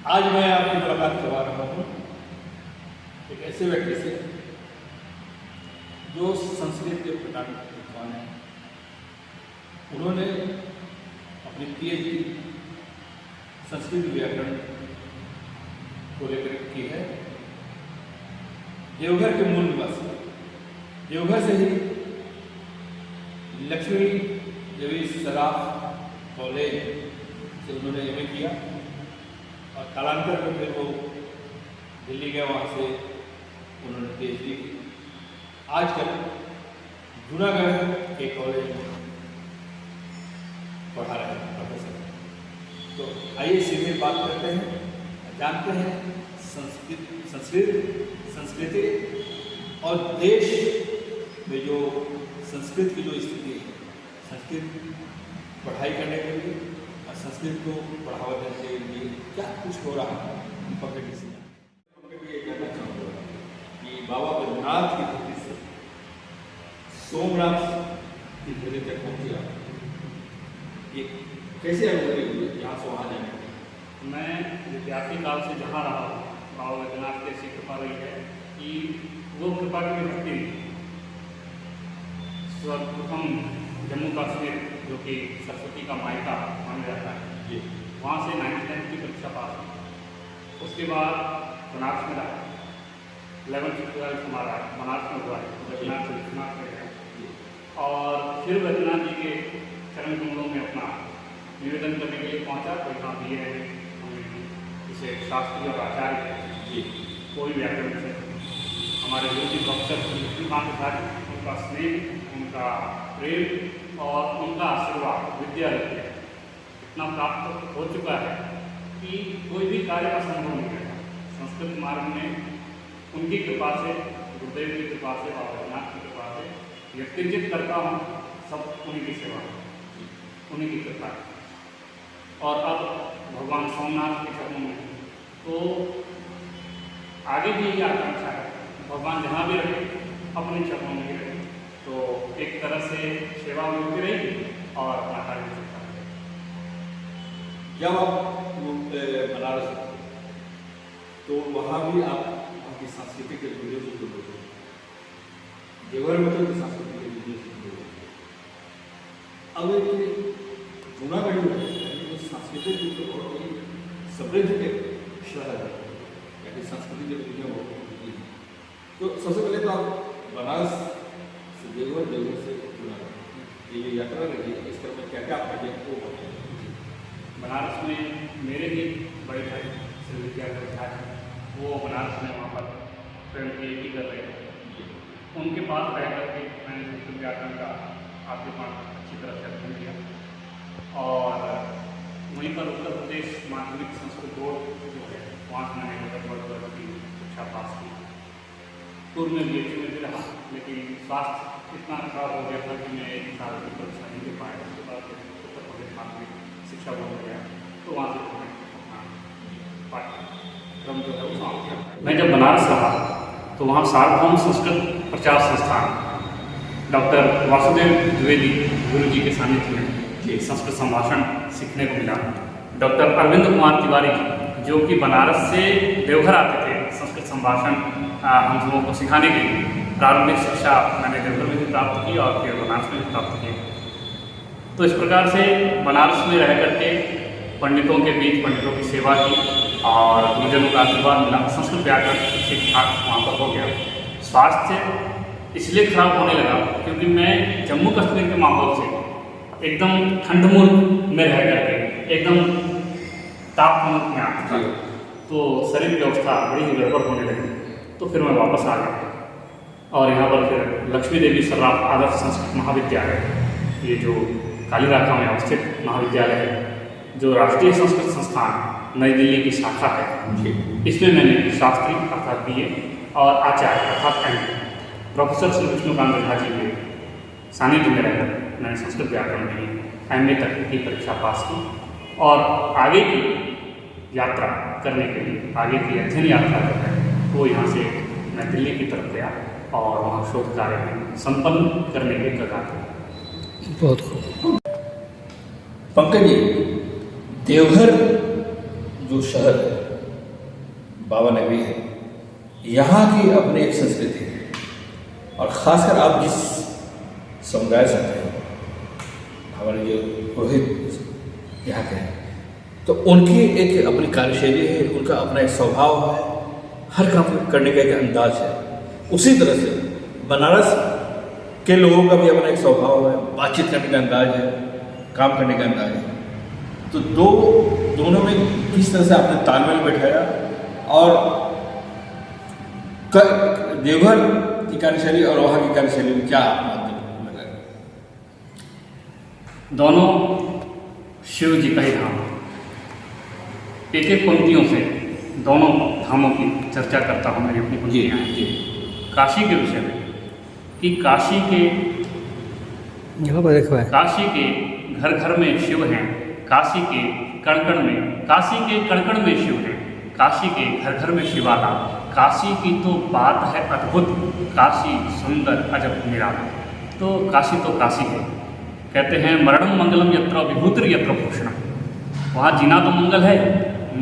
आज मैं आपकी मुलाकात करवा रहा हूँ एक ऐसे व्यक्ति से जो संस्कृत के प्रधान विद्वान हैं। उन्होंने अपनी PhD संस्कृत व्याकरण को लेकर की है। देवघर के मूल निवासी, देवघर से ही लक्ष्मी देवी सराफ कॉलेज से उन्होंने MA किया और कालांतर में फिर वो दिल्ली गए, वहाँ से उन्होंने PhD की। आजकल जूनागढ़ के कॉलेज में पढ़ा रहे हैं प्रोफेसर। तो आइए सीधे बात करते हैं, जानते हैं संस्कृति और देश में जो संस्कृत की जो स्थिति है, संस्कृत पढ़ाई करने के लिए और संस्कृत को बढ़ावा देने के लिए क्या कुछ हो रहा है। पकड़ से ये कहना चाहूँगा कि बाबा बैद्यनाथ की धरती से सोमनाथ की धरती तक पहुँचे, ये कैसे अनुभूति हुई यहाँ से वहाँ जाने की? मैं विद्यार्थी काल से जहाँ रहा हूँ, बाबा बैद्यनाथ की ऐसी कृपा रही है कि वो कृपा की भक्ति सर्वप्रथम जम्मू कश्मीर, जो कि सरस्वती का मायका माना जाता है, वहाँ से 9th की परीक्षा पास हुई। उसके बाद बनारस में रहा, 11th 12th हमारा बनारस में हुआ है, बैद्यनाथ में गए और फिर बैद्यनाथ जी के चरण कमलों में अपना निवेदन करने के लिए पहुँचा। तो यहाँ भी है इसे शास्त्री और आचार्य कोई व्याकरण से हमारे गुरु जी प्रोफेसर लक्ष्मीकांत आचार्य, उनका स्नेह, उनका प्रेम और उनका आशीर्वाद विद्या इतना प्राप्त हो चुका है कि कोई भी कार्य असंभव नहीं है। संस्कृत मार्ग में उनकी कृपा से, गुरुदेव की कृपा से, बाबा बैद्यनाथ की कृपा से यत्किंचित करता हूँ, सब उन्हीं की सेवा, उन्हीं की कृपा। और अब भगवान सोमनाथ के चरणों में तो आगे भी यही आकांक्षा है, भगवान जहाँ भी रहे अपने चरणों में रहे, तो एक तरह से सेवा मिलती रहेगी और अपना कार्य चलता रहेगा। जब आप बनारस तो वहाँ भी आप वहाँ की संस्कृति के जुड़े से जुड़े हो, देवघर में तो संस्कृति के जुड़े से जुड़े हो। अब एक जूनागढ़ में सांस्कृतिक रूप से बहुत ही समृद्ध एक शहर है, यानी संस्कृति की दुनिया बहुत होती है। तो सबसे पहले तो आप बनारस से देवघर, देवघर से जूनागढ़, ये यात्रा रही है, इस पर में क्या क्या आपने को बताया? बनारस में मेरे ही बड़े भाई श्री विद्याधर झा, वो बनारस में वहाँ पर स्वयं PhD कर रहे थे। उनके पास रह करके मैंने संस्कृत व्याकरण का आद्य पाठ अच्छी तरह से अध्ययन किया और वहीं पर उत्तर प्रदेश माध्यमिक संस्कृत बोर्ड जो है, वहाँ से मैंने वर्ग की शिक्षा पास की। पूर्व में BHU में भी रहा, लेकिन स्वास्थ्य इतना खराब हो गया था कि मैं 1 साल की परीक्षा नहीं दे पाया। उसके बाद उत्तर प्रदेश माध्यमिक शिक्षा बोर्ड में गया, तो वहाँ से अपना पाठ्यक्रम जो है वो समाप्त किया। मैं जब बनारस रहा तो वहाँ सार्वभौम संस्कृत प्रचार संस्थान डॉक्टर वासुदेव द्विवेदी गुरु जी के सानिध्य में एक संस्कृत संभाषण सीखने को मिला। डॉक्टर अरविंद कुमार तिवारी जो कि बनारस से देवघर आते थे संस्कृत संभाषण हम लोगों को सिखाने के लिए। प्रारंभिक शिक्षा मैंने देवघर में भी प्राप्त की और फिर बनारस में भी प्राप्त की। तो इस प्रकार से बनारस में रह करके पंडितों के बीच पंडितों की सेवा की और गुरुजनों का आशीर्वाद मिला। संस्कृत व्याकरण शिक्षा वहाँ पर हो गया। स्वास्थ्य इसलिए खराब होने लगा क्योंकि मैं जम्मू कश्मीर के माहौल से एकदम ठंड मुल्क में रह करके एकदम ताप मुल्क में आता था, तो शरीर की अवस्था बड़ी ही गड़बड़ होने लगी। तो फिर मैं वापस आ गया और यहाँ पर फिर लक्ष्मी देवी सराफ आदर्श संस्कृत महाविद्यालय, ये जो कालीराखा में अवस्थित महाविद्यालय है, जो राष्ट्रीय संस्कृत संस्थान नई दिल्ली की शाखा है, इसमें मैंने शास्त्री अर्थात BA और आचार्य अर्थात MA प्रोफेसर श्री विष्णुकांत झा जी के सानिध्य में रहकर मैंने संस्कृत व्याकरण में MA तक की परीक्षा पास की और आगे की यात्रा करने के लिए, आगे की अध्ययन यात्रा जो है वो यहाँ से मैं दिल्ली की तरफ गया और वहाँ शोध कार्य में संपन्न करने के कगार पर। बहुत खूब। पंकज जी, देवघर जो शहर है बाबा नगरी है, यहाँ की अपनी एक संस्कृति है। और ख़ासकर आप जिस समुदाय से आते हैं, हमारे जो पुरोहित यहाँ के हैं, तो उनकी एक अपनी कार्यशैली है, उनका अपना एक स्वभाव है, हर काम करने का एक अंदाज है। उसी तरह से बनारस के लोगों का भी अपना एक स्वभाव है, बातचीत करने का अंदाज है, काम करने का अंदाज है। तो दोनों में किस तरह से आपने तालमेल बैठाया, और देवघर की कार्यशैली और वहाँ की कार्यशैली में क्या आपको लगा? दोनों शिव जी का ही धाम, एक एक पंक्तियों से दोनों धामों की चर्चा करता हूँ। मेरी अपनी पंक्तियाँ हैं काशी के विषय में, कि काशी के घर घर में शिव हैं, काशी के कण कण में शिव हैं, काशी के घर घर में शिवाला, काशी की तो बात है अद्भुत, काशी सुंदर अजब निराला। तो काशी है। कहते हैं मरणम मंगलम यत्र विभूतिर यत्र भूषणम, वहाँ जीना तो मंगल है,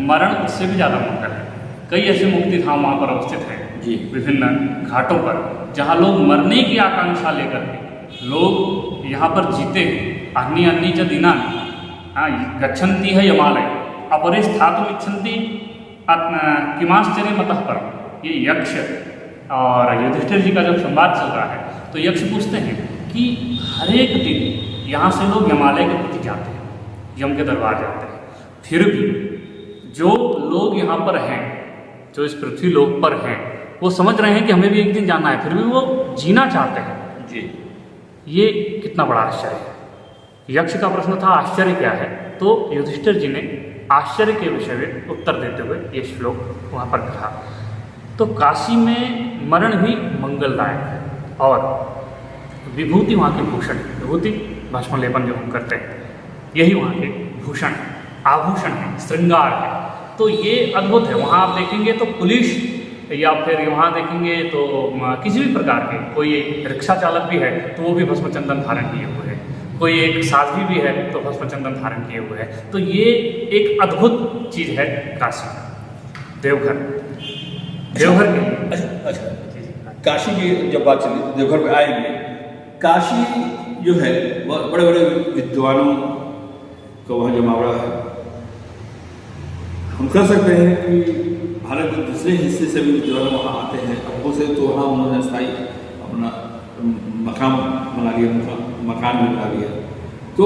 मरण उससे भी ज़्यादा मंगल है। कई ऐसे मुक्ति धाम वहाँ पर अवस्थित हैं विभिन्न घाटों पर, जहाँ लोग मरने की आकांक्षा लेकर के लोग यहाँ पर जीते हैं। अन्नी च दिनानि गच्छन्ति है यमालय, अपरे स्थातुम इच्छन्ति किमाश्चर्य मतः परम। ये यक्ष और युधिष्ठिर जी का जब संवाद चल रहा है, तो यक्ष पूछते हैं कि हर एक दिन यहाँ से लोग यमालय के प्रति जाते हैं, यम के दरबार जाते हैं, फिर भी जो लोग यहाँ पर हैं, जो इस पृथ्वी लोक पर हैं, वो समझ रहे हैं कि हमें भी एक दिन जाना है, फिर भी वो जीना चाहते हैं जी। ये कितना बड़ा आश्चर्य है। यक्ष का प्रश्न था आश्चर्य क्या है, तो युधिष्ठिर जी ने आश्चर्य के विषय में उत्तर देते हुए ये श्लोक वहाँ पर कहा। तो काशी में मरण भी मंगलदायक है, और विभूति वहाँ के भूषण, विभूति भस्म लेपन जो हम करते हैं, यही वहाँ के भूषण आभूषण है, श्रृंगार है। तो ये अद्भुत है। वहाँ आप देखेंगे तो पुलिस, या फिर वहाँ देखेंगे तो किसी भी प्रकार के, कोई एक रिक्शा चालक भी है तो वो भी भस्म चंदन धारण किए हुए है, कोई एक साध्वी भी है तो भस्म चंदन धारण किए हुए है। तो ये एक अद्भुत चीज़ है काशी, देवघर के। अच्छा, काशी की जब बात चली, देवघर पे आएंगे। काशी जो है वह बड़े बड़े विद्वानों का वहाँ जमावड़ा है। हम कह सकते हैं कि भारत के दूसरे हिस्से से भी विद्वान वहाँ आते हैं। अब से तो वहाँ उन्होंने स्थायी अपना मकान बना लिया, मकान भी बना लिया। तो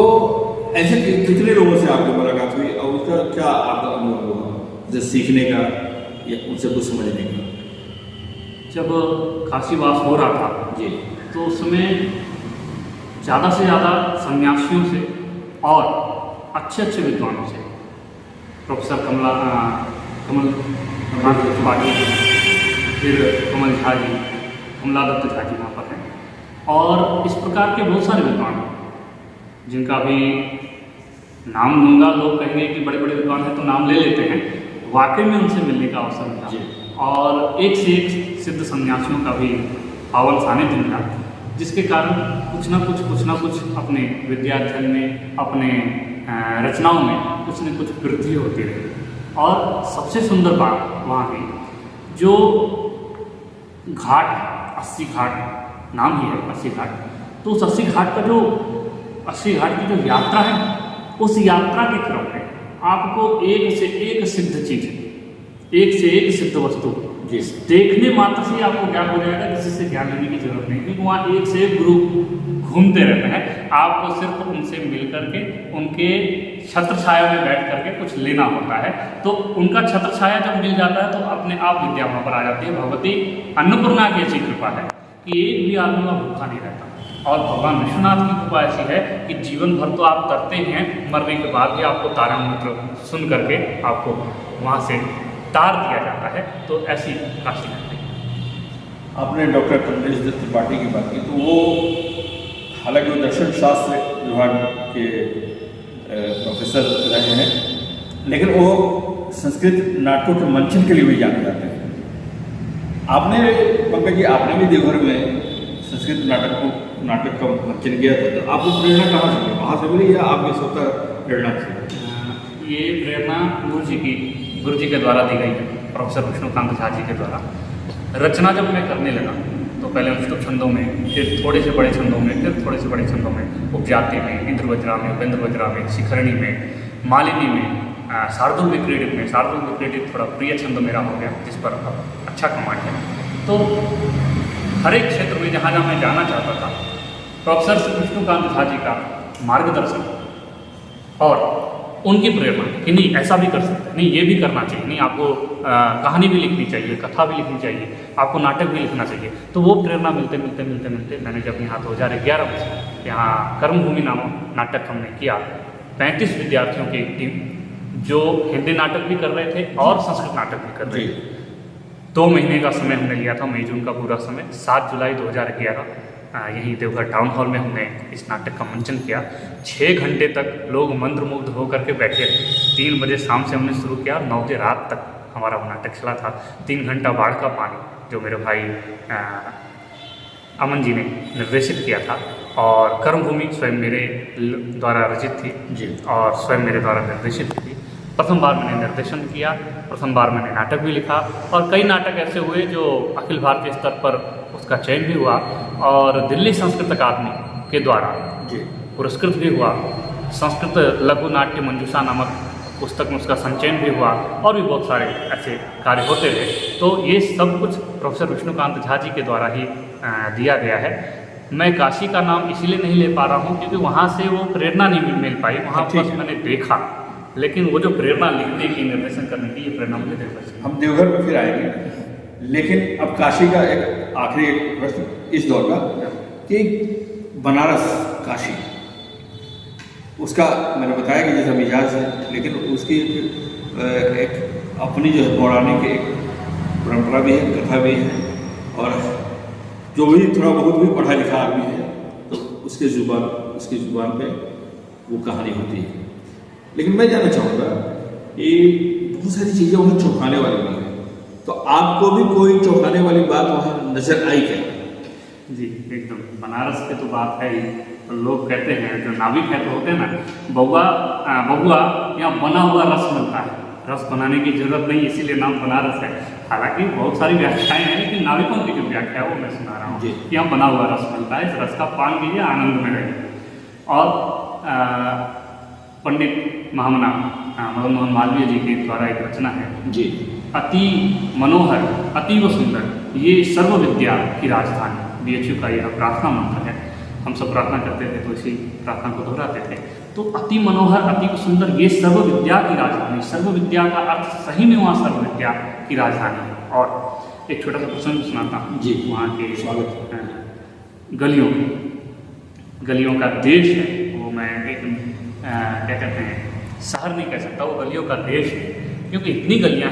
ऐसे कितने लोगों से आपकी मुलाकात हुई, और उसका क्या आपका अनुभव हुआ, जैसे सीखने का या उनसे कुछ समझने का? जब काशीवास हो रहा था जी, तो उसमें ज़्यादा से ज़्यादा सन्यासियों से और अच्छे अच्छे विद्वानों से, प्रोफेसर कमल त्रिपाठी, फिर कमल झा जी, कमला दत्त झा जी वहाँ पर हैं, और इस प्रकार के बहुत सारे विद्वान जिनका भी नाम लूँगा, लोग कहेंगे कि बड़े बड़े विद्वान हैं तो नाम ले लेते हैं। वाकई में उनसे मिलने का अवसर मिला, और एक से एक सिद्ध सन्यासियों का भी पावन सानिध्य मिला, जिसके कारण कुछ ना कुछ अपने विद्याध्ययन में, अपने रचनाओं में कुछ न कुछ वृद्धि होती रही। और सबसे सुंदर बात वहाँ की, जो घाट 80 घाट नाम ही है 80 घाट, तो उस 80 घाट की जो यात्रा है, उस यात्रा के क्रम में आपको एक से एक सिद्ध चीज, एक से एक सिद्ध वस्तु देखने मात्र से आपको ज्ञान हो जाएगा, किसी से ज्ञान लेने की जरूरत नहीं, क्योंकि वहाँ एक से एक गुरु घूमते रहते हैं। आपको सिर्फ उनसे मिल करके, उनके छत्र छाया में बैठ करके कुछ लेना होता है। तो उनका छत्र छाया जब मिल जाता है तो अपने आप विद्या वहाँ पर आ जाती है। भगवती अन्नपूर्णा की ऐसी कृपा है कि एक भी आदमी वहाँ भूखा नहीं रहता। और भगवान विश्वनाथ की कृपा ऐसी है कि जीवन भर तो आप तरते हैं, मरने के बाद भी आपको तारा मंत्र सुन करके आपको वहाँ से तार दिया जाता है। तो ऐसी काशी है। आपने डॉक्टर कमलेश दत्त त्रिपाठी की बात की, तो वो हालांकि वो दर्शन शास्त्र विभाग के प्रोफेसर रहे हैं, लेकिन वो संस्कृत नाटकों के मंचन के लिए भी जाने जाते हैं। आपने पंकज जी, आपने भी देवघर में संस्कृत नाटक का मंचन किया था, तो आपको प्रेरणा कहाँ से मिली? वहाँ से मिली या आपकी स्वतः प्रेरणा से? ये प्रेरणा गुरु जी के द्वारा दी गई है। प्रोफेसर विष्णुकांत झा जी के द्वारा। रचना जब मैं करने लगा तो पहले अनुष्टुप छंदों में, फिर थोड़े से बड़े छंदों में, फिर थोड़े से बड़े छंदों में, उपजाति में, इंद्रवज्रा में, उपेंद्रवज्रा में, शिखरणी में, मालिनी में, शार्दुल विक्रीडित में। शार्दुल विक्रीडित थोड़ा प्रिय छंद मेरा हो गया, जिस पर अब अच्छा कमांड है। तो हर एक क्षेत्र में जहाँ जहाँ मैं जाना चाहता था, प्रोफेसर विष्णुकांत झा जी का मार्गदर्शन और उनकी प्रेरणा कि नहीं ऐसा भी कर सकते हैं, नहीं ये भी करना चाहिए, नहीं आपको कहानी भी लिखनी चाहिए, कथा भी लिखनी चाहिए, आपको नाटक भी लिखना चाहिए। तो वो प्रेरणा मिलते मिलते मिलते मिलते मैंने जब यहाँ 2011 में यहाँ कर्मभूमि नामक नाटक हमने किया, 35 विद्यार्थियों की एक टीम जो हिंदी नाटक भी कर रहे थे और संस्कृत नाटक भी कर रहे थे। 2 महीने का समय हमने लिया था, मई जून का पूरा समय। 7 जुलाई 2011 यहीं देवघर टाउन हॉल में हमने इस नाटक का मंचन किया। 6 घंटे तक लोग मंत्रमुग्ध होकर के बैठे। 3 बजे शाम से हमने शुरू किया, 9 बजे रात तक हमारा वो नाटक चला था। 3 घंटा बाढ़ का पानी जो मेरे भाई अमन जी ने निर्देशित किया था, और कर्मभूमि स्वयं मेरे द्वारा रचित थी जी, और स्वयं मेरे द्वारा निर्देशित थी। प्रथम बार मैंने निर्देशन किया, प्रथम बार मैंने नाटक भी लिखा, और कई नाटक ऐसे हुए जो अखिल भारतीय स्तर पर उसका चयन भी हुआ और दिल्ली संस्कृत अकादमी के द्वारा जी पुरस्कृत भी हुआ। संस्कृत लघु नाट्य मंजूषा नामक पुस्तक में उसका संचयन भी हुआ, और भी बहुत सारे ऐसे कार्य होते थे। तो ये सब कुछ प्रोफेसर विष्णुकांत झा जी के द्वारा ही दिया गया है। मैं काशी का नाम इसीलिए नहीं ले पा रहा हूँ क्योंकि वहाँ से वो प्रेरणा नहीं मिल पाई, वहाँ बस मैंने देखा, लेकिन वो जो प्रेरणा लिखने की, निर्देशन करने की, ये प्रेरणा मुझे देवघर। हम देवघर में फिर आएंगे, लेकिन अब काशी का एक आखिरी एक प्रश्न इस दौर का कि बनारस काशी, उसका मैंने बताया कि जैसा मिजाज है, लेकिन उसकी एक अपनी जो है पौराणिक एक परंपरा भी है, कथा भी है, और जो भी थोड़ा बहुत भी पढ़ा लिखा आदमी है तो उसकी जुबान पे वो कहानी होती है। लेकिन मैं जानना चाहूँगा कि बहुत सारी चीज़ें वहाँ चौंकाने वाली भी हैं, तो आपको भी कोई चौंकाने वाली बात वहाँ नजर आई क्या? जी एकदम, बनारस की तो बात है ही। तो लोग कहते हैं, जो नाविक है तो होते हैं ना, बउआ यहाँ बना हुआ रस मिलता है, रस बनाने की जरूरत नहीं, इसीलिए नाम बनारस है। हालांकि बहुत सारी व्याख्याएं हैं, लेकिन नाविकों की जो व्याख्या है वो मैं सुना रहा हूँ कि यहाँ बना हुआ रस मिलता है, इस रस का पान कीजिए, आनंद में रहिए। और पंडित महामना मदन मोहन मालवीय जी के द्वारा एक रचना है जी, अति मनोहर अतीव सुंदर, ये सर्व विद्या की राजधानी। BHU का यह प्रार्थना मंत्र है। हम सब प्रार्थना करते थे तो इसी प्रार्थना को दोहराते थे। तो अति मनोहर अतीव सुंदर, ये सर्व विद्या की राजधानी। सर्व विद्या का अर्थ सही में वहाँ सर्व विद्या की राजधानी है। और एक छोटा सा प्रसंग सुनाता हूँ जी, वहाँ के स्वागत गलियों का देश है वो। मैं एक क्या कहते हैं, शहर नहीं कह सकता, वो गलियों का देश है, क्योंकि इतनी गलियां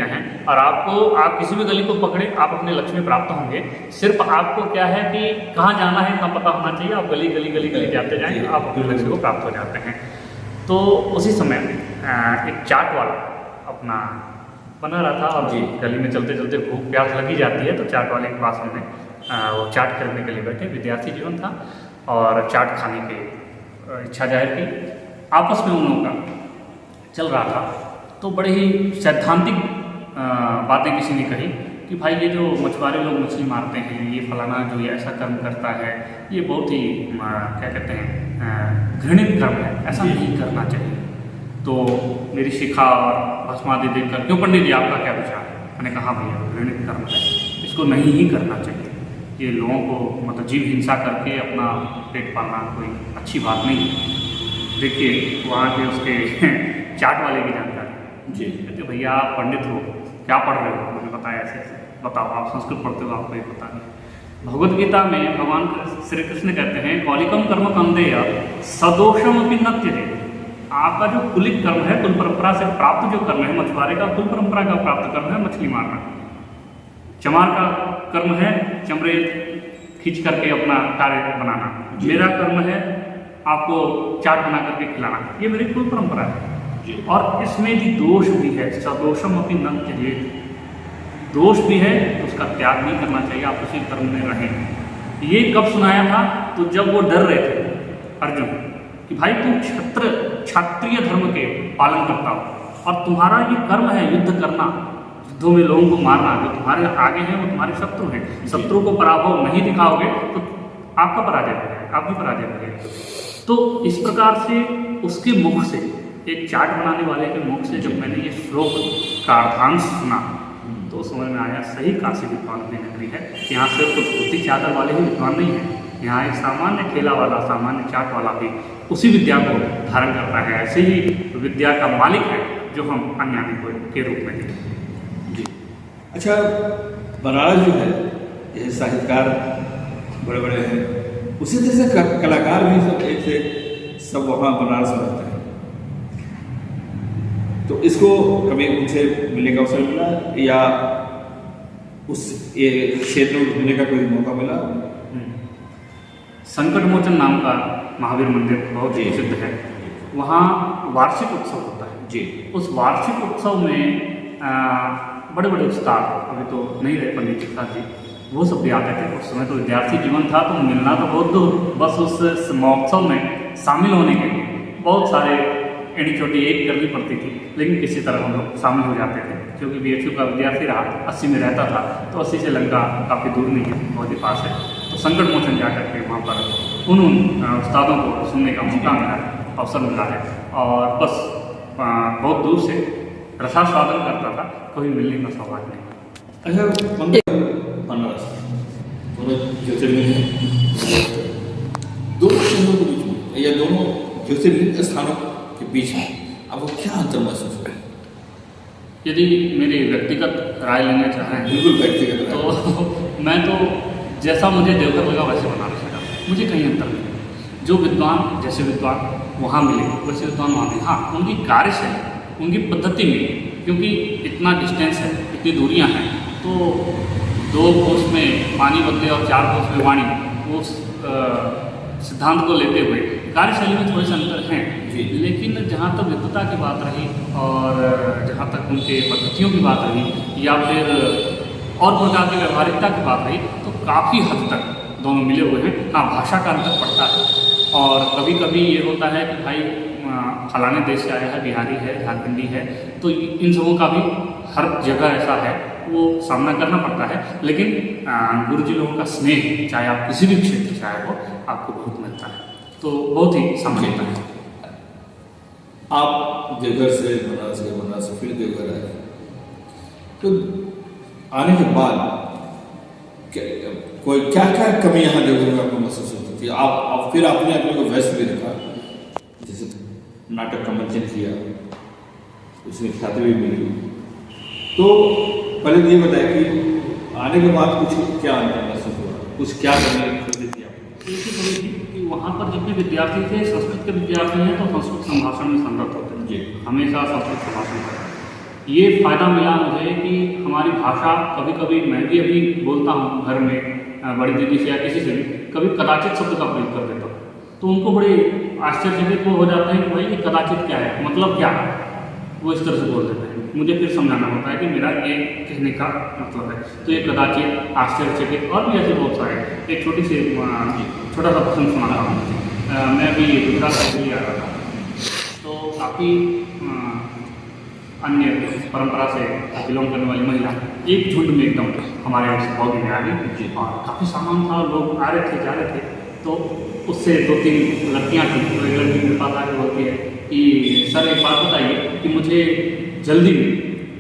हैं, और आप किसी भी गली को पकड़े, आप अपने लक्ष्य में प्राप्त होंगे। सिर्फ आपको क्या है कि कहाँ जाना है इतना पता होना चाहिए, आप गली जाते जाएंगे, आप अपने लक्ष्य को प्राप्त हो जाते हैं। तो उसी समय एक चाट वाला अपना बना रहा था, और गली में चलते चलते भूख प्यास लगी जाती है, तो चाट वाले के पास हमने वो चाट खरीदने के लिए बैठे। विद्यार्थी जीवन था और चाट खाने की इच्छा जाहिर की। आपस में उन लोगों का चल रहा था, तो बड़े ही सैद्धांतिक बातें किसी ने कही कि भाई ये जो मछुआरे लोग मछली मारते हैं, ये फलाना जो ये ऐसा कर्म करता है, ये बहुत ही क्या कहते हैं घृणित कर्म है, ऐसा नहीं करना चाहिए। तो मेरी शिखा और भस्मादि देखकर, क्यों पंडित जी आपका क्या विचार है? मैंने कहा भैया घृणित कर्म है, इसको नहीं ही करना चाहिए। ये लोगों को मतलब जीव हिंसा करके अपना पेट पालना कोई अच्छी बात नहीं है। देखिए वहाँ के उसके चाट वाले की जानकारी जी, कहते भैया आप पंडित हो, क्या पढ़ रहे हो? मैंने बताया ऐसे ऐसे। बताओ आप संस्कृत पढ़ते हो, आपको ये पता नहीं। भगवद गीता में भगवान श्री कृष्ण कहते हैं कौलिकम कर्म कंदेय सदोषम अपि न त्यजेत्। आपका जो कुलिक कर्म है, कुल परंपरा से प्राप्त जो कर्म है, मछुआरे का कुल परंपरा का प्राप्त कर्म है मछली मारना। चमार का कर्म है चमड़े खींच करके अपना कार्य बनाना। मेरा कर्म है आपको चाट बना करके खिलाना, ये मेरी कुल परंपरा है। और इसमें भी दोष भी है, सदोषम अपि न त्यजेत्। दोष भी है तो उसका त्याग नहीं करना चाहिए, आप उसी कर्म में रहें। ये कब सुनाया था? तो जब वो डर रहे थे अर्जुन कि भाई तुम क्षत्रिय धर्म के पालन करता हो और तुम्हारा ये कर्म है युद्ध करना, युद्धों में लोगों को मारना, जो तुम्हारे आगे हैं वो तुम्हारे शत्रु हैं, शत्रु को पराभव नहीं दिखाओगे तो आपका पराजय हो जाएगा, आप भी पराजय हो जाएगा। तो इस प्रकार से उसके मुख से, एक चाट बनाने वाले के मुख से जब मैंने ये श्लोक का अर्थांश सुना तो समझ में आया सही काशी विद्वान की नगरी है। यहाँ सिर्फ कुछ धोती चादर वाले ही विद्वान नहीं हैं, यहाँ एक सामान्य ठेला वाला, सामान्य चाट वाला भी उसी विद्या को धारण करता है, ऐसे ही विद्या का मालिक है जो हम अन्यानी के रूप में देखते हैं। जी अच्छा, बनारस जो है ये साहित्यकार बड़े बड़े हैं, उसी तरह से कलाकार भी सब एक से सब वहाँ बनारस में रहते हैं। तो इसको कभी उनसे मिलने का अवसर मिला या उस क्षेत्र में घूमने का कोई मौका मिला? संकट मोचन नाम का महावीर मंदिर बहुत ही प्रसिद्ध है, वहाँ वार्षिक उत्सव होता है जी। उस वार्षिक उत्सव में बड़े बड़े उस्ताद, अभी तो नहीं रहे पंडित प्रसाद जी, वो सब भी आते थे। उस समय तो विद्यार्थी जीवन था तो मिलना तो बहुत दूर, बस उस महोत्सव में शामिल होने के लिए बहुत सारे एड़ी चोटी एक करनी पड़ती थी, लेकिन किसी तरह हम लोग शामिल हो जाते थे। क्योंकि BHU का विद्यार्थी रहा, 80 में रहता था, तो 80 से लंका काफ़ी दूर नहीं है, बहुत ही पास है। तो संकट मोचन जा करके वहाँ पर उन उस्तादों को सुनने का मौका मिला, अवसर मिला है। और बस बहुत दूर से रसास्वादन करता था, कभी मिलने का सौभाग्य नहीं। अच्छा, बनारस दोनों ज्योतिर्लिंग हैं, दोनों शहरों के बीच में या दोनों ज्योतिर्लिंग स्थानों के बीच में आपको क्या अंतर महसूस हुआ? यदि मेरी व्यक्तिगत राय लेना चाहें बिल्कुल व्यक्तिगत तो मैं तो जैसा मुझे देवघर लगा वैसे बनारस लगा, मुझे कहीं अंतर नहीं। जो विद्वान जैसे विद्वान वहाँ मिले वैसे विद्वान वहाँ मिले। हाँ, उनकी कार्यशैली, उनकी पद्धति में, क्योंकि इतना डिस्टेंस है, इतनी दूरियाँ हैं, तो 2 कोस में पानी बदले और 4 कोस में वाणी, उस सिद्धांत को लेते हुए कार्यशैली में थोड़े से अंतर हैं। लेकिन जहाँ तक विद्वता की बात रही और जहाँ तक उनके पद्धतियों की बात रही या फिर और प्रकार की व्यवहारिकता की बात रही, तो काफ़ी हद तक दोनों मिले हुए हैं। हाँ, भाषा का अंतर पड़ता है और कभी कभी ये होता है कि भाई फलाने देश से आया है, बिहारी है, झारखंडी है, तो इन सबों का भी हर जगह ऐसा है, वो सामना करना पड़ता है। लेकिन गुरु जी लोगों का स्नेह, चाहे आप किसी भी क्षेत्र से आए हो, आपको बहुत मिलता है, तो बहुत ही सामान्यता है। आप देवघर से बनारस गए, बनारस से फिर देवघर आए, तो आने के बाद क्या क्या कमी यहाँ देवघर में आपको महसूस होती थी? आप फिर आपने अपने को व्यस्त भी रखा, जैसे नाटक का मंचन किया, उसमें ख्याति भी मिली, तो पहले ये बताया कि आने के बाद कुछ क्या अंतर महसूस हुआ, कुछ क्या करने की थी कि वहाँ पर जितने विद्यार्थी थे संस्कृत के विद्यार्थी हैं, तो संस्कृत संभाषण में संगत होते हैं जी, हमेशा संस्कृत संभाषण करते हैं। ये फ़ायदा मिला मुझे कि हमारी भाषा, कभी कभी मैं भी अभी बोलता हूँ घर में बड़ी दीदी से या किसी से भी, कभी कदाचित शब्द का प्रयोग कर देता हूँ, तो उनको बड़े आश्चर्यचकित हो जाते हैं कि भाई ये कदाचित क्या है, मतलब क्या है, वो इस तरह से बोल देते हैं। मुझे फिर समझाना होता है कि मेरा ये कहने का मतलब है, तो ये कदाचित, आश्चर्यचकित और भी ऐसे बहुत सारे। एक छोटा सा प्रसंग सुनाता हूँ। मैं अभी गुजरात से आ रहा था, तो काफ़ी अन्य परंपरा से बिलोंग करने वाली महिला एक झुंड में एकदम हमारे हौदी में आ गई और काफ़ी सामान था, लोग आ रहे थे, जा रहे थे, तो उससे 2-3 लड़कियाँ थी, तो एक लड़की मेरे पास आके बोलती है कि सर एक बात बताइए कि मुझे जल्दी में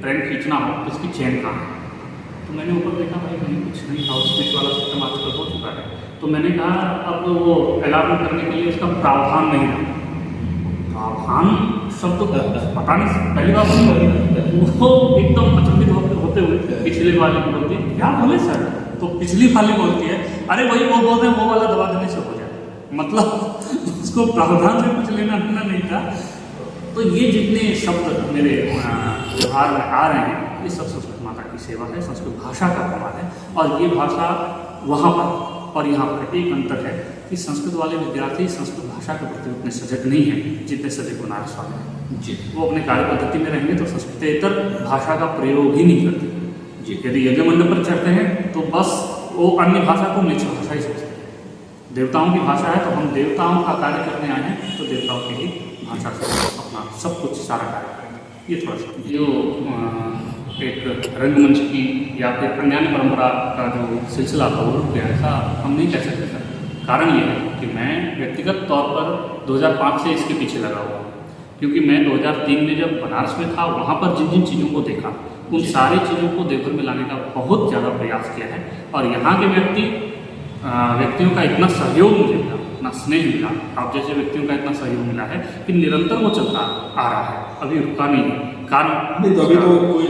ट्रेन खींचना हो तो इसकी चेन कहाँ है? तो मैंने ऊपर देखा, भाई कहीं कुछ नहीं था, स्विच वाला सिस्टम आजकल हो चुका है। तो मैंने कहा अब वो अलार्म करने के लिए उसका प्रावधान नहीं था। प्रावधान शब्द तो पता नहीं, पहली बार वो एकदम अचंभित होते हुए पिछले वाले को बोलती है, क्या बोले सर? तो पिछली वाली बोलती है, अरे वही वो बोल रहे हैं, वो वाला दबा देने से हो जाए। मतलब उसको प्रावधान से कुछ लेना देना नहीं था। तो ये जितने शब्द मेरे व्यवहार में आ रहे हैं, ये सब संस्कृत माता की सेवा है, संस्कृत भाषा का कमाल है। और ये भाषा वहाँ पर और यहाँ पर एक अंतर है कि संस्कृत वाले विद्यार्थी संस्कृत भाषा के प्रति उतने सजग नहीं हैं जितने सजग बनारस वाले हैं जी। वो अपने कार्य पद्धति में रहेंगे तो संस्कृतेतर भाषा का प्रयोग ही नहीं करते जी। यदि यज्ञ मंडप पर चढ़ते हैं तो बस वो अन्य भाषा को निच भाषा ही समझते हैं। देवताओं की भाषा है तो हम देवताओं का कार्य करने आए हैं, तो देवताओं की ही भाषा से अपना सब कुछ सारा कार्य करेंगे। ये थोड़ा सा जो एक रंगमंच की या फिर अन्यान्य परंपरा का जो सिलसिला था वो रुक गया, ऐसा हम नहीं कह सकते सर। कारण ये है कि मैं व्यक्तिगत तौर पर 2005 से इसके पीछे लगा हुआ हूँ, क्योंकि मैं 2003 में जब बनारस में था वहाँ पर जिन जिन चीज़ों को देखा उन सारी चीज़ों को देवघर में लाने का बहुत ज़्यादा प्रयास किया है। और यहाँ के व्यक्तियों का इतना सहयोग मुझे मिला, इतना स्नेह मिला, आप जैसे व्यक्तियों का इतना सहयोग मिला है कि निरंतर वो चलता आ रहा है, अभी रुका नहीं है। कारण नहीं तो अभी तो कोई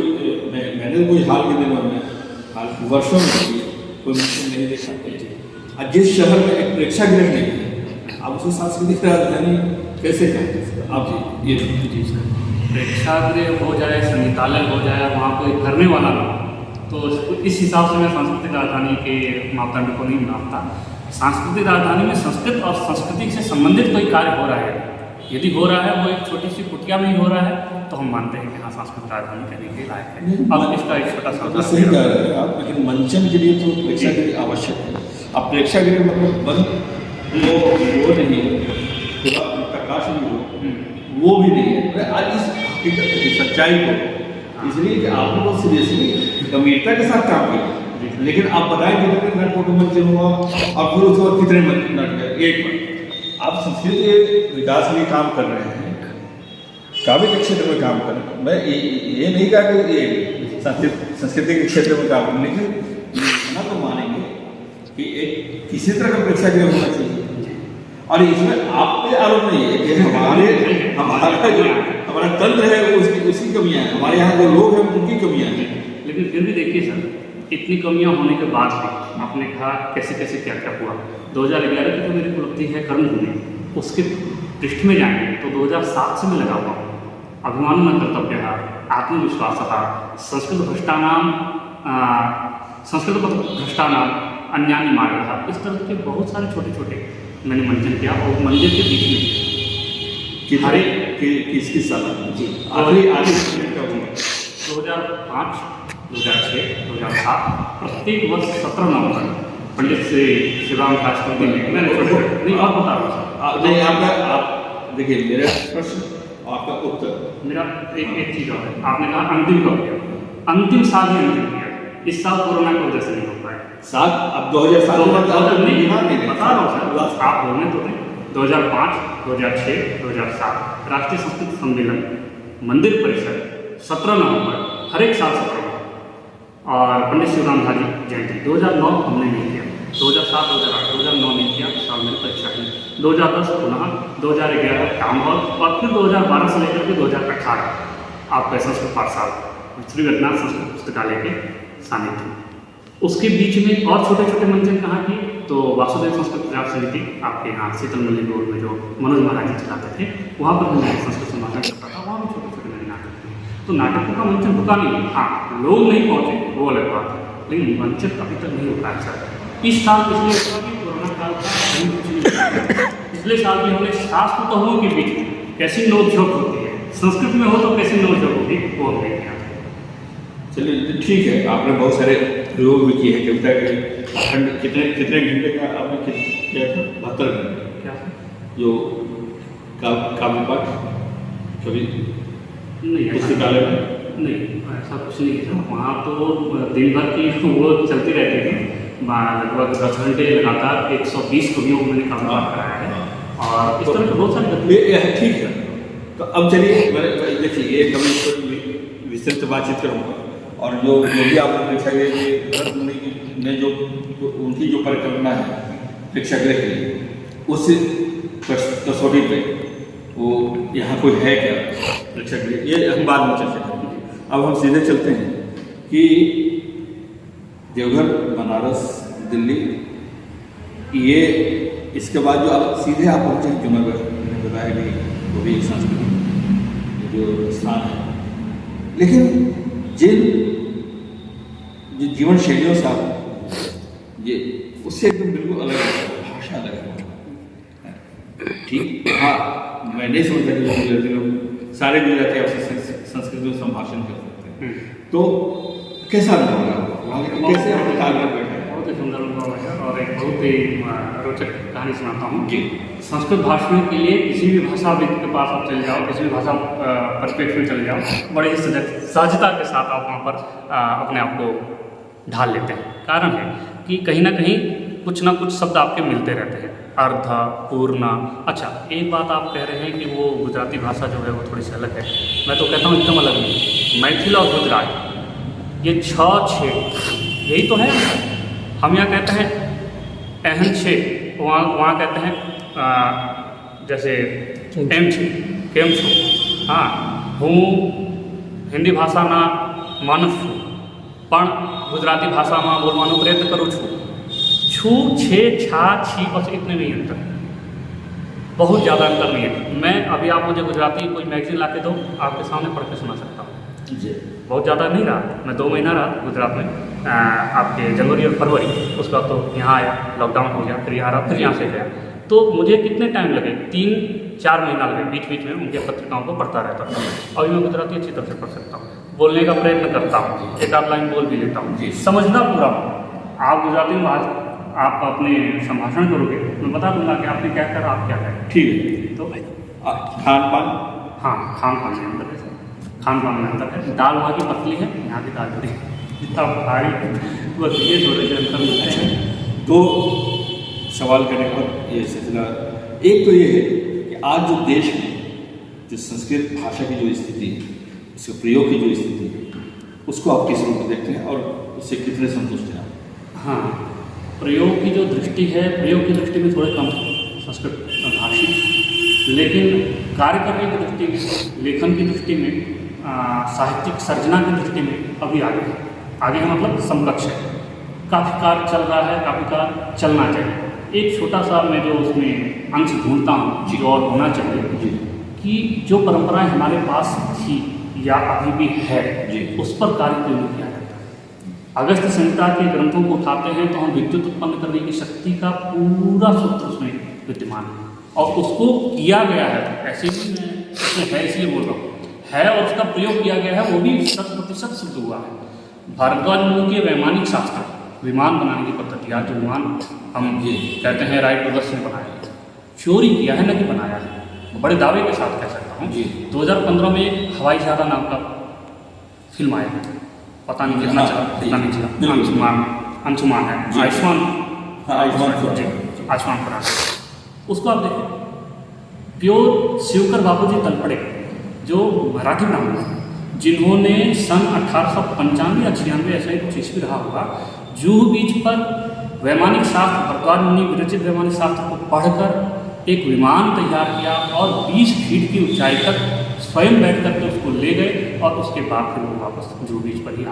मैंने कोई हाल के दिनों में, हाल के वर्षों में कोई मुस्लिम नहीं देखा। जिस शहर में एक प्रेक्षागृह नहीं है, आप उसको सांस्कृतिक राजधानी कैसे कहते हैं आप? ये जी सर, प्रेक्षागृह हो जाए, संगीतालय हो जाए, वहाँ कोई करने वाला ना हो, तो इस हिसाब से मैं सांस्कृतिक राजधानी के मापदंड को नहीं मानता। सांस्कृतिक राजधानी में संस्कृत और संस्कृति से संबंधित कोई कार्य हो रहा है, यदि हो रहा है वो एक छोटी सी कुटिया में ही हो रहा है, तो हम मानते हैं कि हाँ सांस्कृतिक राजधानी कहने के लायक है। अब इसका एक छोटा सा सही कह रहे हैं आप, लेकिन मंचन के लिए तो प्रेक्षागृह आवश्यक है। अब प्रेक्षागृह मतलब बंद वो नहीं है, थोड़ा प्रकाश भी हो, वो भी नहीं है। आज इस हकीकत सच्चाई को, इसलिए कि आपने बहुत सीरियसली गंभीरता के साथ काम किया, लेकिन आप बताएं कि नटकोट मंचन हुआ और फिर उसके बाद कितने नाटक, एक बार आप संस्कृत के विकास के लिए काम कर रहे हैं, काव्य के क्षेत्र में काम कर रहे हैं। मैं ये नहीं कहा कि ये संस्कृति के क्षेत्र में काम करें, लेकिन इतना तो मानेंगे कि एक किसी तरह का प्रेक्षागृह होना चाहिए। और इसमें आप पे आरोप नहीं है कि हमारा तंत्र है उसकी कमियां हैं, हमारे यहाँ जो लोग हैं उनकी कमियां हैं। लेकिन फिर भी देखिए सर, इतनी कमियां होने के बाद भी आपने कहा कैसे कैसे क्या क्या हुआ। 2011 की जो मेरी उपलब्धि है कर्मभूमि, उसके पृष्ठ में जाएंगे तो 2007 से मैं लगा हुआ हूँ। अभिमान न कर्तव्य, आत्मविश्वास, संस्कृत भ्रष्टानाम अन्यान्य मार्ग, इस तरह के बहुत सारे छोटे छोटे मैंने मंचन किया। और मंदिर के बीच में हरे किस साल जी आखिरी 2005, 2006, 2007 प्रत्येक वर्ष 17 नवंबर पंडित श्री राम शास्त्री में मैंने नहीं और बता रहा हूँ नहीं आपका आप देखिए मेरा प्रश्न आपका उत्तर मेरा एक चीज़ और है। आपने कहा अंतिम कब किया, अंतिम साल में अंतिम किया, इस साल कोरोना की वजह से नहीं हो पाया। साल अब 2007 नहीं बता रहा हूँ सर, आप होने तो थे 2005, 2006, 2007 राष्ट्रीय संस्कृत सम्मेलन मंदिर परिसर 17 नवंबर हर एक साल 17 और पंडित शिवराम धारी जयंती 2009 हमने नहीं किया, 2007, 2008, 2009 नहीं किया, साल में परीक्षा की, 2010 पुनः, 2011 टाउन हॉल और फिर 2012 से लेकर के 2018 आपका संस्कृत पाठशाला श्री रघुनाथ संस्कृत पुस्तकालय के सानिध्य। उसके बीच में और छोटे छोटे मंचन कहाँ की, तो वासुदेव संस्कृत प्रचार समिति आपके यहाँ शीतल मल्ली रोड में जो मनोज महाराज जी चलाते थे, वहाँ पर मैं संस्कृत समाधान करता था, वहाँ भी छोटे छोटे मैंने नाटक थे। तो नाटकों का मंचन रुका नहीं, हाँ लोग नहीं पहुँचे वो अलग बात है, लेकिन मंचन अभी तक नहीं हो पाया सर। इस साल पिछले कोरोना काल का पिछले साल भी हमने शास्त्र कहों के बीच में कैसी नोकझोंक होती है, संस्कृत में हो तो कैसी नोकझोंक होगी वो हमने किया। चलिए ठीक है, आपने बहुत सारे प्रयोग भी किए हैं। कविता के कितने घंटे का आपने किया था? 72 घंटे क्या जो काव्य पाठ कभी नहीं पुस्तकालय में नहीं ऐसा कुछ नहीं किया। वहाँ तो दिन भर की वो चलती रहती थी, लगभग 10 घंटे लगातार 120 कवियों को मैंने काव्य पाठ कराया है और इस तरह के बहुत सारे। ठीक है, तो अब चलिए देखिए ये कभी विस्तृत बातचीत करूँगा और जो भी आपने प्रेक्षागृह में जो उनकी जो परिकल्पना है प्रेक्षागृह के लिए, उस कसौटी पे वो यहाँ कोई है क्या प्रेक्षागृह, ये हम बाद में चर्चा करेंगे। अब हम सीधे चलते हैं कि देवघर, बनारस, दिल्ली, ये इसके बाद जो आप सीधे आप पहुँचे जूनागढ़, मैंने बताया कि वो भी एक सांस्कृतिक जो स्थान है, लेकिन जिन जो जीवन शैलियों से आप ये उससे एकदम बिल्कुल अलग है, भाषा अलग है। ठीक, हाँ मैं नहीं समझता कि गुजराती लोग सारे गुजराती आपसे संस्कृत में संभाषण कर सकते हैं, तो कैसा अनुभव रहा, वहाँ कैसे आप तालमेल बैठे? बहुत ही सुंदर अनुभव है और एक बहुत ही रोचक कहानी सुनाता हूँ। जी। संस्कृत भाषण के लिए किसी भी भाषाविद के पास आप चले जाओ, किसी भी भाषा परिप्रेक्ष्य में चले जाओ, बड़े ही सहजता के साथ आप वहाँ पर अपने आप को ढाल लेते हैं। कारण है कि कहीं ना कहीं कुछ ना कुछ शब्द आपके मिलते रहते हैं, अर्ध, पूर्ण। अच्छा, एक बात आप कह रहे हैं कि वो गुजराती भाषा जो है वो थोड़ी सी अलग है। मैं तो कहता हूँ एकदम अलग नहीं। मैथिल और गुजरात ये 6 यही तो है। हम यहाँ कहते हैं एहन छे, वहाँ कहते हैं जैसे एम छे, केम छो। हाँ, हूँ हिंदी भाषा ना मानस छूँ, पण गुजराती भाषा में बोलવાનો प्रयत्न करूँ छूँ। छू, छे, छा, छी, बस इतने नहीं अंतर, बहुत ज़्यादा अंतर नहीं है। मैं अभी आप मुझे गुजराती कोई मैगजीन ला के दो, आपके सामने पढ़ के सुना सकता हूँ। जी। बहुत ज़्यादा नहीं रहा, मैं 2 महीना रहा गुजरात में, आपके जनवरी और फरवरी। उसके बाद तो यहाँ आया, लॉकडाउन हो गया, फिर यहाँ रहा, फिर यहाँ से गया। तो मुझे कितने टाइम लगे, 3-4 महीना लगे। बीच बीच में उनके पत्रिकाओं को पढ़ता रहता था। अभी मैं गुजराती अच्छी तरह से पढ़ सकता हूँ, बोलने का प्रयत्न करता हूँ, एक आध लाइन बोल भी लेता हूँ, समझना पूरा। आप गुजराती में आप अपने संभाषण करोगे, मैं बता दूंगा कि आपने क्या करा, आप क्या करें। ठीक है। तो खान पान, हाँ, खान पान में अंतर है, खान पान में अंतर है। दाल वहाँ की पतली है, यहाँ की दाल बड़ी है, इतना भारी, बस ये थोड़े से अंतर मिलते हैं। तो सवाल करने का ये सिलसिला एक तो ये है कि आज जो देश में जो संस्कृत भाषा की जो स्थिति है, उसके प्रयोग की जो स्थिति है, उसको आप किस रूप में देखते हैं और उससे कितने संतुष्ट हैं आप? हाँ, प्रयोग की जो दृष्टि है, प्रयोग की दृष्टि में थोड़े कम संस्कृत भाषी, लेकिन कार्य करने की दृष्टि में, लेखन की दृष्टि में, साहित्यिक सर्जना की दृष्टि में अभी आगे है। आगे है मतलब समकक्ष है। काफ़ी कार्य चल रहा है, काफ़ी कार्य चलना चाहिए। एक छोटा सा मैं जो उसमें अंश ढूंढता हूँ जो और होना चाहिए कि जो परंपराएं हमारे पास थी या अभी भी है, उस पर कार्य क्यों नहीं किया जाता है। अगस्त्य संहिता के ग्रंथों को उठाते हैं तो हम विद्युत उत्पन्न करने की शक्ति का पूरा सूत्र उसमें विद्यमान है और उसको किया गया है। ऐसे ही मैं उसमें है इसलिए बोल रहा हूँ, है और उसका प्रयोग किया गया है, वो भी 100% सिद्ध हुआ है। भारद्वाज मुनि के वैमानिक शास्त्र, विमान बनाने की पद्धति, आज जो विमान हम कहते हैं राइट ब्रदर्स ने बनाया, चोरी किया है न कि बनाया है, बड़े दावे के साथ कह सकता हूँ। 2015 में एक हवाई जहाज़ नाम का फिल्म आया, पता नहीं कितना चला, कितना नहीं चला। अंशुमान है, आयुष्मान खुराना, उसको आप देखें। प्योर शिवकर बापूजी तलपड़े जो मराठी ब्राह्मण हैं, जिन्होंने सन 1895 या 96 ऐसा ही कुछ ईस्वी रहा होगा, जूहू बीच पर वैमानिक शास्त्र, भरद्वाज मुनि विरचित वैमानिक शास्त्र को पढ़कर एक विमान तैयार किया और 20 फीट की ऊंचाई तक स्वयं बैठ करके उसको ले गए और उसके बाद फिर वो वापस जूहू बीच पर ही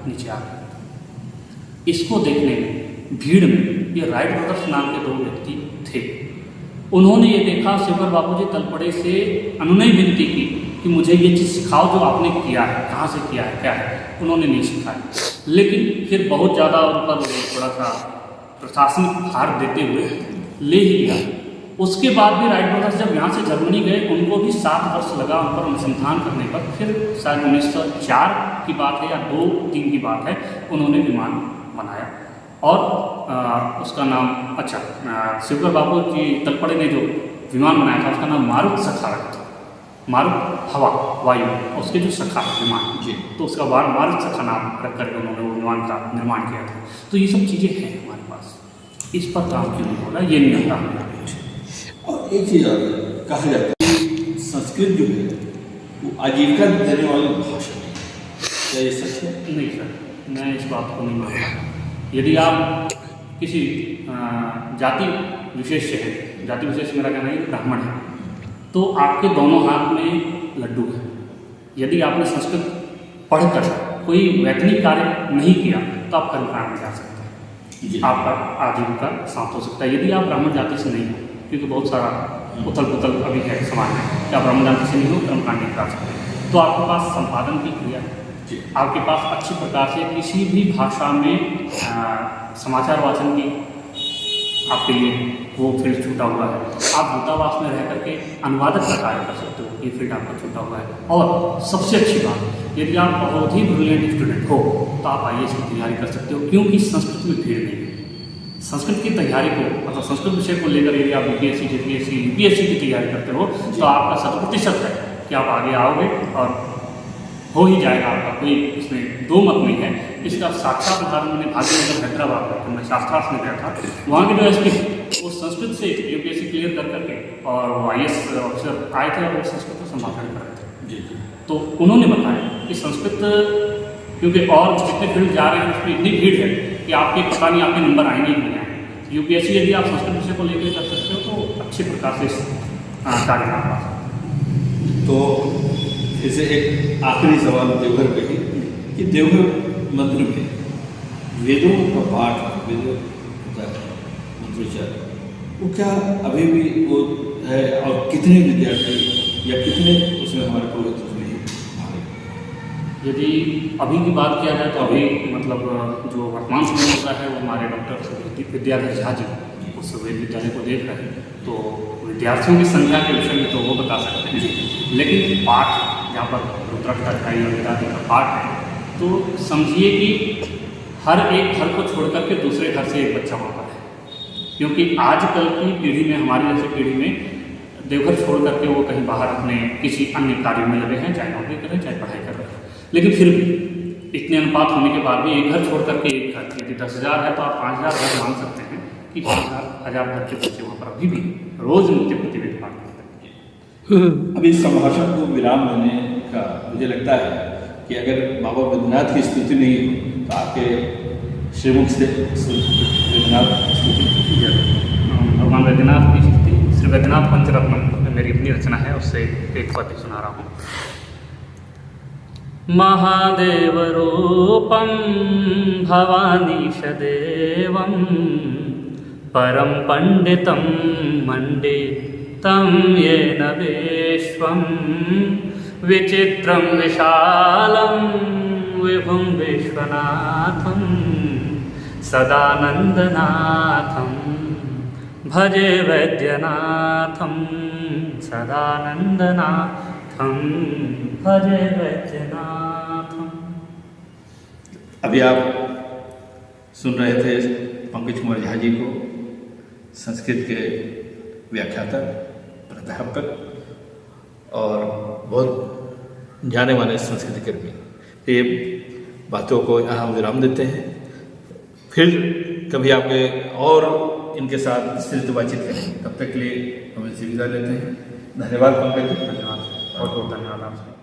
नीचे आ गए। इसको देखने में भीड़ में ये राइट ब्रदर्स नाम के 2 व्यक्ति थे। उन्होंने ये देखा, शिवकर बापूजी तलपड़े से अनुनय विनती की कि मुझे ये चीज़ सिखाओ जो आपने किया है, कहाँ से किया है, क्या है। उन्होंने नहीं सिखाया, लेकिन फिर बहुत ज़्यादा उन पर थोड़ा सा प्रशासनिक भार देते हुए ले ही लिया। उसके बाद भी राइट ब्रदर्स जब यहाँ से जर्मनी गए, उनको भी 7 वर्ष लगा उन पर अनुसंधान करने पर। फिर शायद 1904 की बात है या 2-3 की बात है, उन्होंने विमान बनाया और उसका नाम, अच्छा, शिवकर बापू जी तलपड़े ने जो विमान बनाया था उसका नाम मारुत सखा रखा था। मारुत हवा, वायु, उसके जो सखा विमान, तो उसका मारुत सखा नाम रख करके उन्होंने वो विमान का निर्माण किया था। तो ये सब चीज़ें हैं हमारे पास, इस पर काम क्यों नहीं हो रहा, ये नहीं आता हमें। और एक चीज़ कहा जाता है कि संस्कृत जो है वो आजीविका देने वाली भाषा है, क्या ये सच है? नहीं सर, मैं इस बात को नहीं मानता। यदि आप किसी जाति विशेष से हैं, जाति विशेष मेरा कहना है कि ब्राह्मण है, तो आपके दोनों हाथ में लड्डू है। यदि आपने संस्कृत पढ़कर कोई वैज्ञानिक कार्य नहीं किया तो आप कर्मकांड में जा सकते हैं, आपका आजीविका समाप्त हो सकता है। यदि आप ब्राह्मण जाति से नहीं हो, क्योंकि बहुत सारा उथल पुथल अभी है समाज में कि आप ब्राह्मण जाति से नहीं हो, कर्मकांड नहीं करा सकते, तो आपके पास संपादन की क्रिया, आपके पास अच्छी प्रकार से किसी भी भाषा में समाचार वाचन की आपके लिए वो फील्ड छूटा हुआ है। आप दूतावास में रह करके अनुवादक का कार्य कर सकते हो, ये फील्ड आपका छूटा हुआ है। और सबसे अच्छी बात, यदि आप बहुत ही ब्रिलियंट स्टूडेंट हो तो आप IAS की तैयारी कर सकते हो, क्योंकि संस्कृत में भीड़ नहीं है। संस्कृत की तैयारी को, मतलब संस्कृत विषय को लेकर यदि आप BPSC, JPSC, UPSC की तैयारी करते हो तो आपका 100% है कि आप आगे आओगे और हो ही जाएगा आपका, कोई इसमें दो मत नहीं है। इसका साक्षात उदाहरण मैंने भाग्यनगर हैदराबाद में, तो मैं शास्त्रार्थ में गया था, वहाँ के जो SP वो संस्कृत से UPSC क्लियर कर करके और वो IAS ऑफिसर आए थे और वो संस्कृत को संभाषण कर रहे थे। जी। तो उन्होंने बताया कि संस्कृत, क्योंकि और जितने फील्ड जा रहे हैं उसमें इतनी भीड़ है कि आपके पता नहीं आपके नंबर आएंगे ही नहीं आएंगे। UPSC यदि आप संस्कृत विषय को लेकर कर सकते हो तो अच्छे प्रकार से कार्य कर पा सकते हो। तो जैसे एक आखिरी सवाल देवघर पे ही, कि देवघर मंदिर में वेदों का पाठ, वेदों होता है मंत्रोच्चार, वो क्या अभी भी वो है? और कितने विद्यार्थी या कितने उसमें हमारे पुरोहित उसमें भाग? यदि अभी की बात किया जाए तो अभी मतलब जो वर्तमान समय होता है वो हमारे डॉक्टर विद्याधर झा जी उस वेद विद्यालय को देख रहे हैं, तो विद्यार्थियों की संख्या के विषय में तो वो बता सकते हैं। लेकिन पाठ जहाँ पर रुद्राक्ष अध्यायी और वेदांत का पाठ है, तो समझिए कि हर एक घर को छोड़ करके दूसरे घर से एक बच्चा वहाँ पर है। क्योंकि आजकल की पीढ़ी में, हमारी जैसे पीढ़ी में, देवघर छोड़ करके वो कहीं बाहर अपने किसी अन्य कार्यों में लगे हैं, चाहे नौकरी करें चाहे पढ़ाई कर रहे हैं। लेकिन फिर भी इतने अनुपात होने के बाद भी एक घर छोड़ करके एक घर, यदि 10,000 है तो आप 5,000 घर मान सकते हैं कि 5,000 घर के बच्चे वहाँ पर अभी भी रोज नित्य प्रतिवेद पाठ करते हैं। अभी संभाषण को विराम देने का मुझे लगता है कि अगर बाबा वैद्यनाथ की स्तुति नहीं हो तो आपके श्रीमुख से वैद्यनाथ स्तुति, भगवान वैद्यनाथ की स्तुति, श्री वैद्यनाथ पंचरत्नम मेरी अपनी रचना है, उससे एक पद्य सुना रहा हूँ। महादेव रूपं भवानीश देवं परम पंडितं मंडितं येन विश्वं विचित्रं विशालं विभुं विश्वनाथं सदानन्दनाथं भजे वैद्यनाथं सदानन्दनाथं भजे वैद्यनाथं। अभी आप सुन रहे थे पंकज कुमार झा जी को, संस्कृत के व्याख्याता, प्राध्यापक और बहुत जाने माने संस्कृत कर्मी। ये बातों को यहाँ विराम देते हैं, फिर कभी आपके और इनके साथ विस्तृत बातचीत करेंगे। तब तक के लिए हम इनसे विदा लेते हैं। धन्यवाद पंकज जी। धन्यवाद, बहुत बहुत धन्यवाद आपसे।